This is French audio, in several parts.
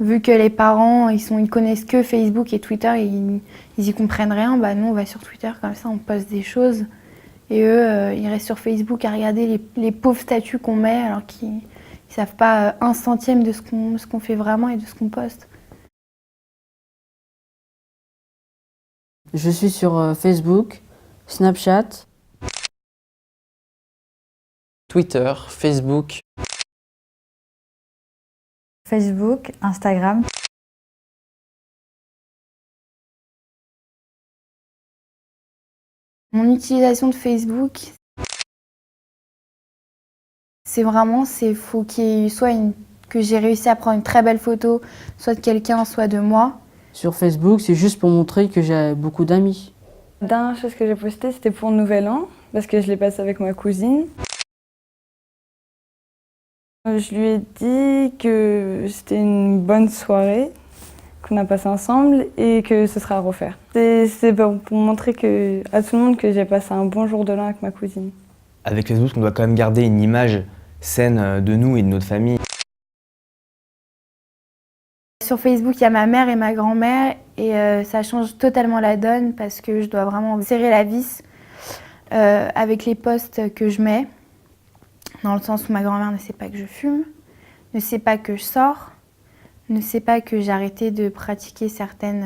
Vu que les parents, ils connaissent que Facebook et Twitter et ils y comprennent rien, bah nous on va sur Twitter comme ça, on poste des choses. Et eux, ils restent sur Facebook à regarder les pauvres statuts qu'on met alors qu'ils ne savent pas un centième de ce qu'on fait vraiment et de ce qu'on poste. Je suis sur Facebook, Snapchat, Twitter, Facebook. Facebook, Instagram. Mon utilisation de Facebook, faut qu'il soit que j'ai réussi à prendre une très belle photo, soit de quelqu'un, soit de moi. Sur Facebook, c'est juste pour montrer que j'ai beaucoup d'amis. La dernière chose que j'ai postée, c'était pour le Nouvel An, parce que je l'ai passé avec ma cousine. Je lui ai dit que c'était une bonne soirée qu'on a passée ensemble et que ce sera à refaire. C'est pour montrer à tout le monde que j'ai passé un bon jour de l'an avec ma cousine. Avec Facebook, on doit quand même garder une image saine de nous et de notre famille. Sur Facebook, il y a ma mère et ma grand-mère et ça change totalement la donne parce que je dois vraiment serrer la vis avec les posts que je mets. Dans le sens où ma grand-mère ne sait pas que je fume, ne sait pas que je sors, ne sait pas que j'ai arrêté de pratiquer certaines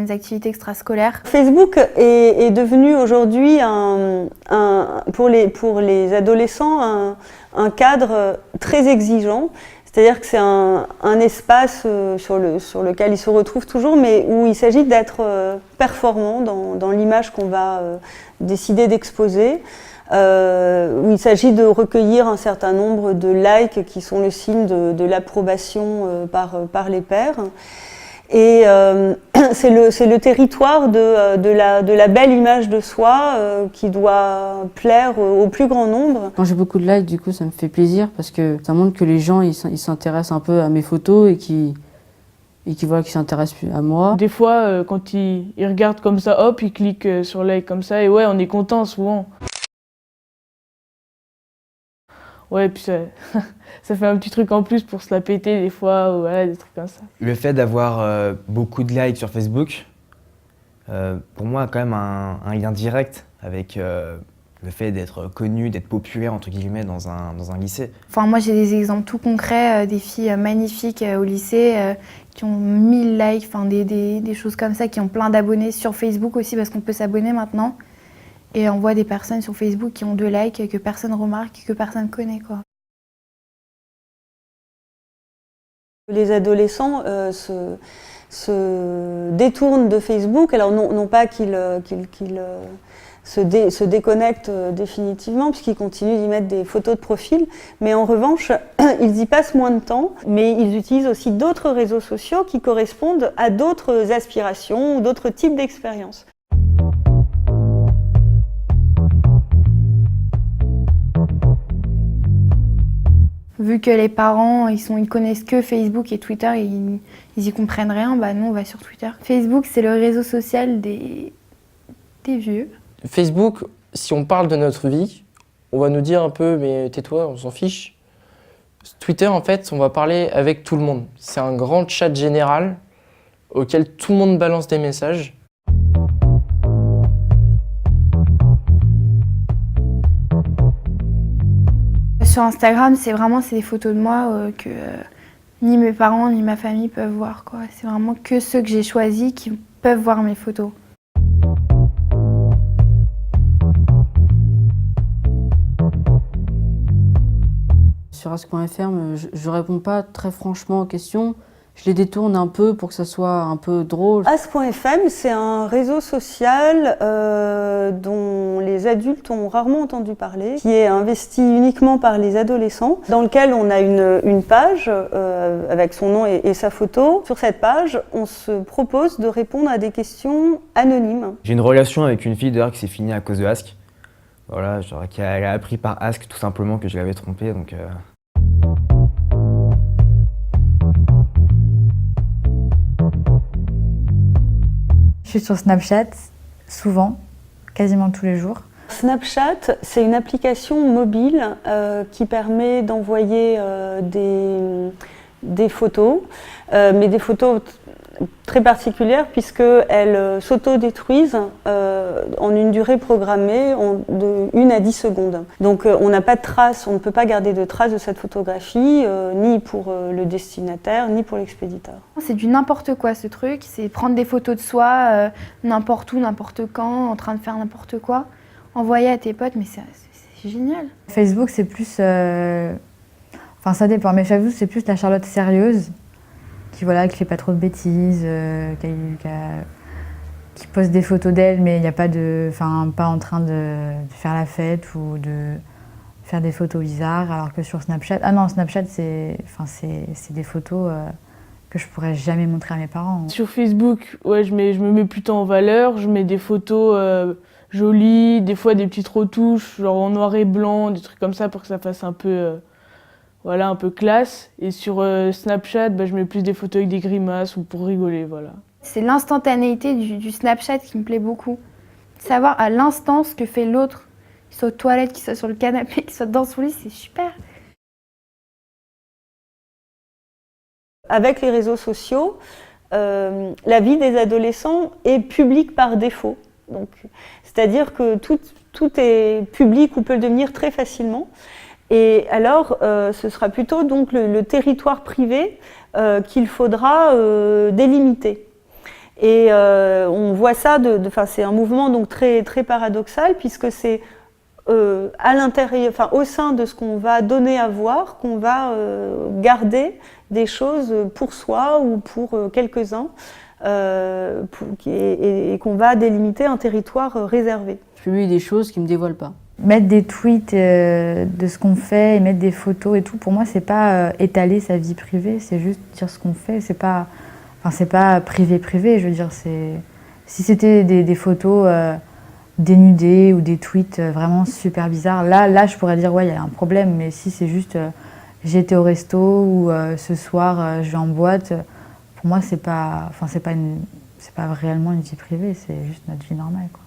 activités extrascolaires. Facebook est devenu aujourd'hui pour les adolescents un cadre très exigeant. C'est-à-dire que c'est un espace sur lequel ils se retrouvent toujours, mais où il s'agit d'être performant dans l'image qu'on va décider d'exposer. Où il s'agit de recueillir un certain nombre de likes qui sont le signe de l'approbation par les pairs. Et c'est le territoire de la belle image de soi qui doit plaire au plus grand nombre. Quand j'ai beaucoup de likes, du coup, ça me fait plaisir parce que ça montre que les gens ils s'intéressent un peu à mes photos et qu'ils s'intéressent à moi. Des fois, quand ils regardent comme ça, hop, ils cliquent sur like comme ça et ouais, on est content souvent. Ouais, puis ça fait un petit truc en plus pour se la péter des fois, ou voilà, des trucs comme ça. Le fait d'avoir beaucoup de likes sur Facebook, pour moi, a quand même un lien direct avec le fait d'être connu, d'être populaire, entre guillemets, dans un lycée. Enfin, moi, j'ai des exemples tout concrets, des filles magnifiques au lycée qui ont 1000 likes, des choses comme ça, qui ont plein d'abonnés sur Facebook aussi, parce qu'on peut s'abonner maintenant. Et on voit des personnes sur Facebook qui ont 2 likes, que personne remarque, que personne connaît, quoi. Les adolescents se détournent de Facebook, alors non pas qu'ils se déconnectent définitivement, puisqu'ils continuent d'y mettre des photos de profil, mais en revanche, ils y passent moins de temps, mais ils utilisent aussi d'autres réseaux sociaux qui correspondent à d'autres aspirations ou d'autres types d'expériences. Vu que les parents, ils connaissent que Facebook et Twitter et ils y comprennent rien, bah nous on va sur Twitter. Facebook, c'est le réseau social des vieux. Facebook, si on parle de notre vie, on va nous dire un peu « mais tais-toi, on s'en fiche ». Twitter, en fait, on va parler avec tout le monde. C'est un grand chat général auquel tout le monde balance des messages. Sur Instagram, c'est des photos de moi que ni mes parents ni ma famille peuvent voir, quoi. C'est vraiment que ceux que j'ai choisis qui peuvent voir mes photos. Sur ask.fr, je réponds pas très franchement aux questions. Je les détourne un peu pour que ça soit un peu drôle. Ask.fm, c'est un réseau social dont les adultes ont rarement entendu parler, qui est investi uniquement par les adolescents, dans lequel on a une page avec son nom et sa photo. Sur cette page, on se propose de répondre à des questions anonymes. J'ai une relation avec une fille d'ailleurs qui s'est finie à cause de Ask. Voilà, elle a appris par Ask tout simplement que je l'avais trompée, donc... Je suis sur Snapchat, souvent, quasiment tous les jours. Snapchat, c'est une application mobile qui permet d'envoyer des photos, mais des photos très particulières puisqu'elles s'autodétruisent en une durée programmée de 1 à 10 secondes. Donc on n'a pas de traces, on ne peut pas garder de traces de cette photographie, ni pour le destinataire, ni pour l'expéditeur. C'est du n'importe quoi ce truc, c'est prendre des photos de soi n'importe où, n'importe quand, en train de faire n'importe quoi, envoyer à tes potes, mais c'est génial. Facebook, c'est plus... Enfin, ça dépend, mais Facebook, c'est plus la Charlotte sérieuse, qui fait pas trop de bêtises, qui poste des photos d'elle, mais il n'y a pas pas en train de faire la fête ou de faire des photos bizarres, alors que sur Snapchat, Snapchat, c'est des photos que je pourrais jamais montrer à mes parents. Sur Facebook, ouais, je me mets plutôt en valeur, je mets des photos jolies, des fois des petites retouches, genre en noir et blanc, des trucs comme ça pour que ça fasse un peu un peu classe. Et sur Snapchat, je mets plus des photos avec des grimaces ou pour rigoler, voilà. C'est l'instantanéité du Snapchat qui me plaît beaucoup. Savoir à l'instant ce que fait l'autre, qu'il soit aux toilettes, qu'il soit sur le canapé, qu'il soit dans son lit, c'est super. Avec les réseaux sociaux, la vie des adolescents est publique par défaut. C'est-à-dire que tout est public ou peut le devenir très facilement. Et alors, ce sera plutôt donc le territoire privé qu'il faudra délimiter. Et on voit ça, c'est un mouvement donc très, très paradoxal puisque c'est à l'intérieur, au sein de ce qu'on va donner à voir, qu'on va garder des choses pour soi ou pour quelques-uns et qu'on va délimiter un territoire réservé. Je publie des choses qui ne me dévoilent pas. Mettre des tweets de ce qu'on fait et mettre des photos et tout, pour moi, c'est pas étaler sa vie privée, c'est juste dire ce qu'on fait. C'est pas privé, je veux dire. Si c'était des photos dénudées ou des tweets vraiment super bizarres, là, je pourrais dire, ouais, il y a un problème. Mais si c'est juste j'étais au resto ou ce soir, je vais en boîte, pour moi, c'est pas réellement une vie privée, c'est juste notre vie normale, quoi.